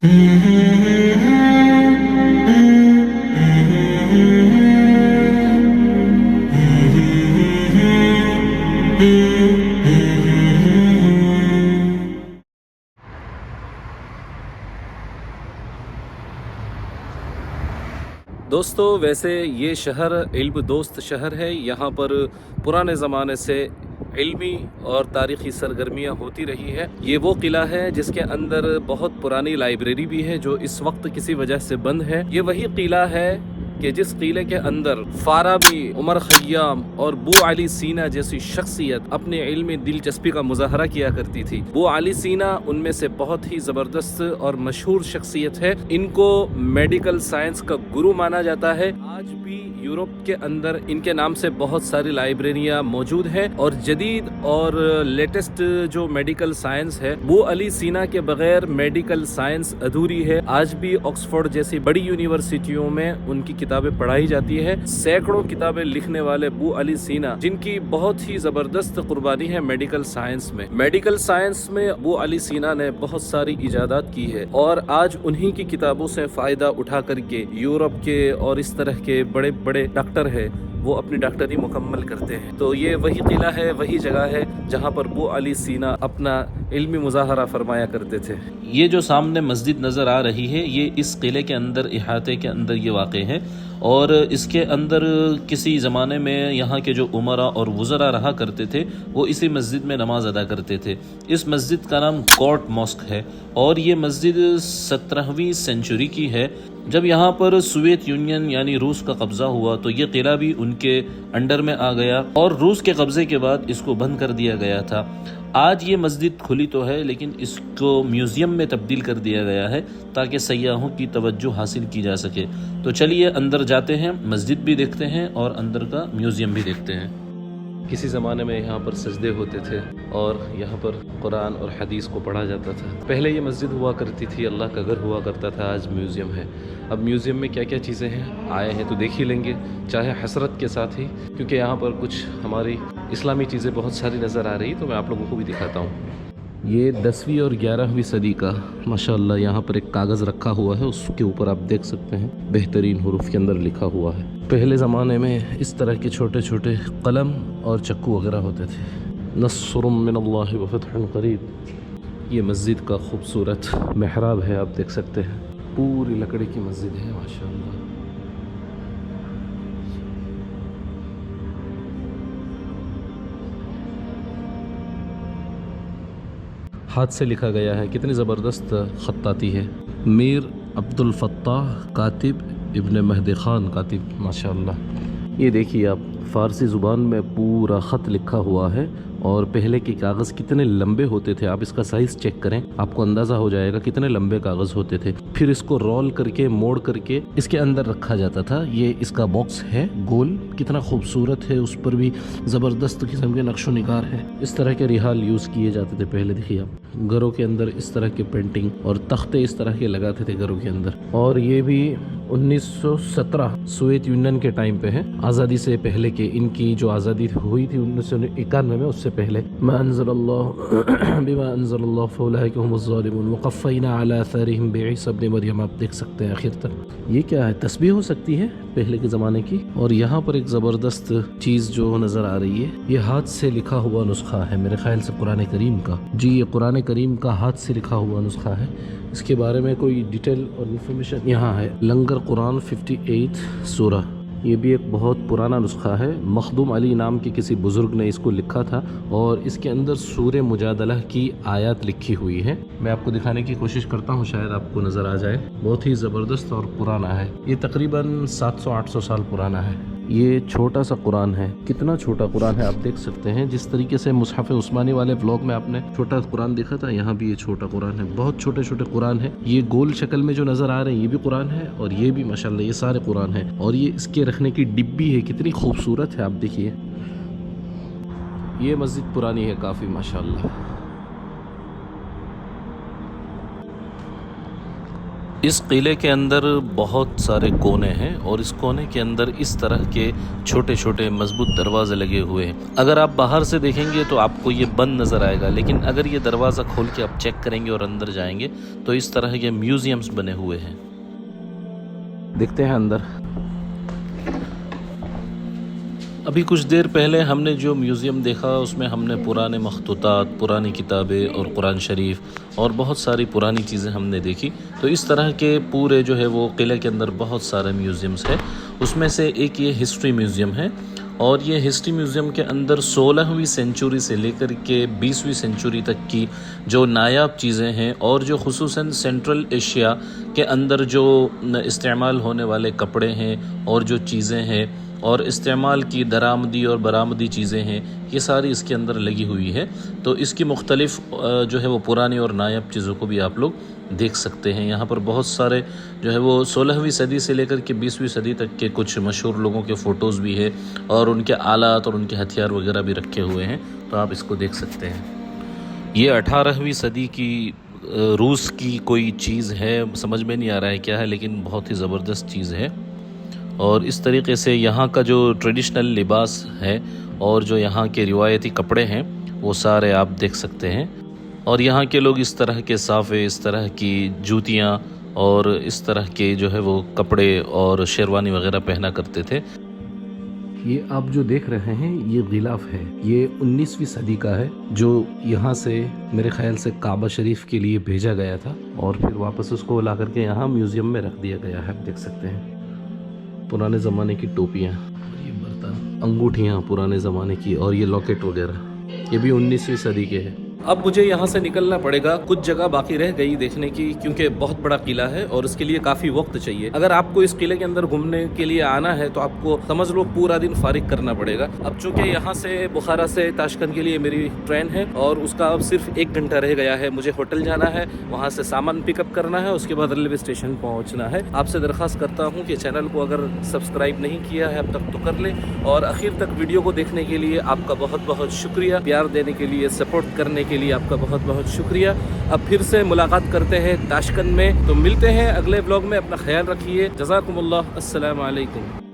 دوستو ویسے یہ شہر علم دوست شہر ہے. یہاں پر پرانے زمانے سے علمی اور تاریخی سرگرمیاں ہوتی رہی ہے. یہ وہ قلعہ ہے جس کے اندر بہت پرانی لائبریری بھی ہے جو اس وقت کسی وجہ سے بند ہے. یہ وہی قلعہ ہے کہ جس قلعے کے اندر فارابی، عمر خیام اور بو علی سینا جیسی شخصیت اپنے علمی دلچسپی کا مظاہرہ کیا کرتی تھی. بو علی سینا ان میں سے بہت ہی زبردست اور مشہور شخصیت ہے. ان کو میڈیکل سائنس کا گرو مانا جاتا ہے. آج بھی یورپ کے اندر ان کے نام سے بہت ساری لائبریریاں موجود ہیں اور جدید اور لیٹسٹ جو میڈیکل سائنس ہے، بو علی سینا کے بغیر میڈیکل سائنس ادھوری ہے. آج بھی آکسفورڈ جیسی بڑی یونیورسٹیوں میں ان کی کتابیں پڑھائی جاتی ہے. سینکڑوں کتابیں لکھنے والے بو علی سینا، جن کی بہت ہی زبردست قربانی ہے میڈیکل سائنس میں. میڈیکل سائنس میں بو علی سینا نے بہت ساری ایجادات کی ہے اور آج انہی کی کتابوں سے فائدہ اٹھا کر کے یورپ کے اور اس طرح کے بڑے بڑے ڈاکٹر ہیں وہ اپنی ڈاکٹری مکمل کرتے ہیں. تو یہ وہی قلعہ ہے، وہی جگہ ہے جہاں پر بو علی سینا اپنا علمی مظاہرہ فرمایا کرتے تھے. یہ جو سامنے مسجد نظر آ رہی ہے، یہ اس قلعے کے اندر، احاطے کے اندر یہ واقع ہے اور اس کے اندر کسی زمانے میں یہاں کے جو عمراء اور وزراء رہا کرتے تھے وہ اسی مسجد میں نماز ادا کرتے تھے. اس مسجد کا نام گوٹ ماسک ہے اور یہ مسجد 17ویں سینچری کی ہے. جب یہاں پر سوویت یونین یعنی روس کا قبضہ ہوا تو یہ قلعہ بھی ان کے انڈر میں آ گیا اور روس کے قبضے کے بعد اس کو بند کر دیا گیا تھا. آج یہ مسجد کھلی تو ہے لیکن اس کو میوزیم میں تبدیل کر دیا گیا ہے تاکہ سیاحوں کی توجہ حاصل کی جا سکے. تو چلیے اندر جاتے ہیں، مسجد بھی دیکھتے ہیں اور اندر کا میوزیم بھی دیکھتے ہیں. کسی زمانے میں یہاں پر سجدے ہوتے تھے اور یہاں پر قرآن اور حدیث کو پڑھا جاتا تھا. پہلے یہ مسجد ہوا کرتی تھی، اللہ کا گھر ہوا کرتا تھا. آج میوزیم ہے. اب میوزیم میں کیا کیا چیزیں ہیں آئے ہیں تو دیکھ ہی لیں گے، چاہے حسرت کے ساتھ ہی، کیونکہ یہاں پر کچھ ہماری اسلامی چیزیں بہت ساری نظر آ رہی، تو میں آپ لوگوں کو بھی دکھاتا ہوں. یہ 10ویں اور 11ویں صدی کا ماشاءاللہ یہاں پر ایک کاغذ رکھا ہوا ہے، اس کے اوپر آپ دیکھ سکتے ہیں بہترین حروف کے اندر لکھا ہوا ہے. پہلے زمانے میں اس طرح کے چھوٹے چھوٹے قلم اور چکو وغیرہ ہوتے تھے. نصر من اللہ وفتح قریب. یہ مسجد کا خوبصورت محراب ہے، آپ دیکھ سکتے ہیں پوری لکڑی کی مسجد ہے ماشاءاللہ. ہاتھ سے لکھا گیا ہے، کتنی زبردست خطاطی ہے. میر عبد الفتاح کاتب ابن مہدی خان کاتب ماشاءاللہ. یہ دیکھیے آپ، فارسی زبان میں پورا خط لکھا ہوا ہے اور پہلے کے کاغذ کتنے لمبے ہوتے تھے. آپ اس کا سائز چیک کریں، آپ کو اندازہ ہو جائے گا کتنے لمبے کاغذ ہوتے تھے. پھر اس کو رول کر کے موڑ کر کے اس کے اندر رکھا جاتا تھا. یہ اس کا باکس ہے گول، کتنا خوبصورت ہے، اس پر بھی زبردست قسم کے نقش و نگار ہے. اس طرح کے رحال یوز کیے جاتے تھے پہلے. دیکھیے آپ، گھروں کے اندر اس طرح کے پینٹنگ اور تختے اس طرح کے لگاتے تھے گھروں کے اندر. اور یہ بھی 1917 سوویت یونین کے ٹائم پہ ہے، آزادی سے پہلے کے. ان کی جو آزادی ہوئی تھی 1991 میں، اس سے پہلے. ما انزل اللہ بما انزل اللہ فاولئک هم الظالمون وقفینا علی آثارہم بعیسی ابن مریم. آپ دیکھ سکتے ہیں آخر تک. یہ کیا ہے؟ تسبیح ہو سکتی ہے پہلے کے زمانے کی. اور یہاں پر ایک زبردست چیز جو نظر آ رہی ہے، یہ ہاتھ سے لکھا ہوا نسخہ ہے میرے خیال سے قرآن کریم کا. جی، یہ قرآن کریم کا ہاتھ سے لکھا ہوا نسخہ ہے. اس کے بارے میں کوئی ڈیٹیل اور انفارمیشن یہاں ہے. لنگر قرآن 58 سورہ. یہ بھی ایک بہت پرانا نسخہ ہے. مخدوم علی نام کے کسی بزرگ نے اس کو لکھا تھا اور اس کے اندر سورہ مجادلہ کی آیات لکھی ہوئی ہے. میں آپ کو دکھانے کی کوشش کرتا ہوں، شاید آپ کو نظر آ جائے. بہت ہی زبردست اور پرانا ہے. یہ تقریباً 700-800 سال پرانا ہے. یہ چھوٹا سا قرآن ہے. کتنا چھوٹا قرآن ہے آپ دیکھ سکتے ہیں. جس طریقے سے مصحف عثمانی والے بلاگ میں آپ نے چھوٹا قرآن دیکھا تھا، یہاں بھی یہ چھوٹا قرآن ہے. بہت چھوٹے چھوٹے قرآن ہے. یہ گول شکل میں جو نظر آ رہے ہیں یہ بھی قرآن ہے اور یہ بھی ماشاءاللہ یہ سارے قرآن ہیں. اور یہ اس کے رکھنے کی ڈبی ہے، کتنی خوبصورت ہے. آپ دیکھیے یہ مسجد پرانی ہے کافی ماشاءاللہ. اس قلعے کے اندر بہت سارے کونے ہیں اور اس کونے کے اندر اس طرح کے چھوٹے چھوٹے مضبوط دروازے لگے ہوئے ہیں. اگر آپ باہر سے دیکھیں گے تو آپ کو یہ بند نظر آئے گا، لیکن اگر یہ دروازہ کھول کے آپ چیک کریں گے اور اندر جائیں گے تو اس طرح کے میوزیمز بنے ہوئے ہیں. دیکھتے ہیں اندر. ابھی کچھ دیر پہلے ہم نے جو میوزیم دیکھا اس میں ہم نے پرانے مخطوطات، پرانی کتابیں اور قرآن شریف اور بہت ساری پرانی چیزیں ہم نے دیکھی. تو اس طرح کے پورے جو ہے وہ قلعے کے اندر بہت سارے میوزیمز ہیں. اس میں سے ایک یہ ہسٹری میوزیم ہے، اور یہ ہسٹری میوزیم کے اندر 16ویں سینچری سے لے کر کے 20ویں سینچری تک کی جو نایاب چیزیں ہیں اور جو خصوصاً سینٹرل ایشیا کے اندر جو استعمال ہونے والے کپڑے ہیں اور جو چیزیں ہیں اور استعمال کی درآمدی اور برآمدی چیزیں ہیں، یہ ساری اس کے اندر لگی ہوئی ہے. تو اس کی مختلف جو ہے وہ پرانی اور نایاب چیزوں کو بھی آپ لوگ دیکھ سکتے ہیں. یہاں پر بہت سارے جو ہے وہ 16ویں صدی سے لے کر کے 20ویں صدی تک کے کچھ مشہور لوگوں کے فوٹوز بھی ہیں اور ان کے آلات اور ان کے ہتھیار وغیرہ بھی رکھے ہوئے ہیں، تو آپ اس کو دیکھ سکتے ہیں. یہ 18ویں صدی کی روس کی کوئی چیز ہے، سمجھ میں نہیں آ رہا ہے کیا ہے، لیکن بہت ہی زبردست چیز ہے. اور اس طریقے سے یہاں کا جو ٹریڈیشنل لباس ہے اور جو یہاں کے روایتی کپڑے ہیں وہ سارے آپ دیکھ سکتے ہیں. اور یہاں کے لوگ اس طرح کے صافے، اس طرح کی جوتیاں اور اس طرح کے جو ہے وہ کپڑے اور شیروانی وغیرہ پہنا کرتے تھے. یہ آپ جو دیکھ رہے ہیں یہ غلاف ہے، یہ 19ویں صدی کا ہے، جو یہاں سے میرے خیال سے کعبہ شریف کے لیے بھیجا گیا تھا اور پھر واپس اس کو لا کر کے یہاں میوزیم میں رکھ دیا گیا ہے. آپ دیکھ سکتے ہیں پرانے زمانے کی ٹوپیاں، یہ برتن، انگوٹھیاں پرانے زمانے کی، اور یہ لاکٹ وغیرہ یہ بھی 19ویں صدی کے ہیں. اب مجھے یہاں سے نکلنا پڑے گا. کچھ جگہ باقی رہ گئی دیکھنے کی، کیونکہ بہت بڑا قلعہ ہے اور اس کے لیے کافی وقت چاہیے. اگر آپ کو اس قلعے کے اندر گھومنے کے لیے آنا ہے تو آپ کو سمجھ لو پورا دن فارغ کرنا پڑے گا. اب چونکہ یہاں سے بخارا سے تاشکند کے لیے میری ٹرین ہے اور اس کا اب صرف 1 گھنٹہ رہ گیا ہے. مجھے ہوٹل جانا ہے، وہاں سے سامان پک اپ کرنا ہے، اس کے بعد ریلوے اسٹیشن پہنچنا ہے. آپ سے درخواست کرتا ہوں کہ چینل کو اگر سبسکرائب نہیں کیا ہے اب تک تو کر لیں، اور آخر تک ویڈیو کو دیکھنے کے لیے آپ کا بہت بہت شکریہ. پیار دینے کے لیے، سپورٹ کرنے کے لیے آپ کا بہت بہت شکریہ. اب پھر سے ملاقات کرتے ہیں تاشکند میں، تو ملتے ہیں اگلے ولاگ میں. اپنا خیال رکھیے. جزاکم اللہ. السلام علیکم.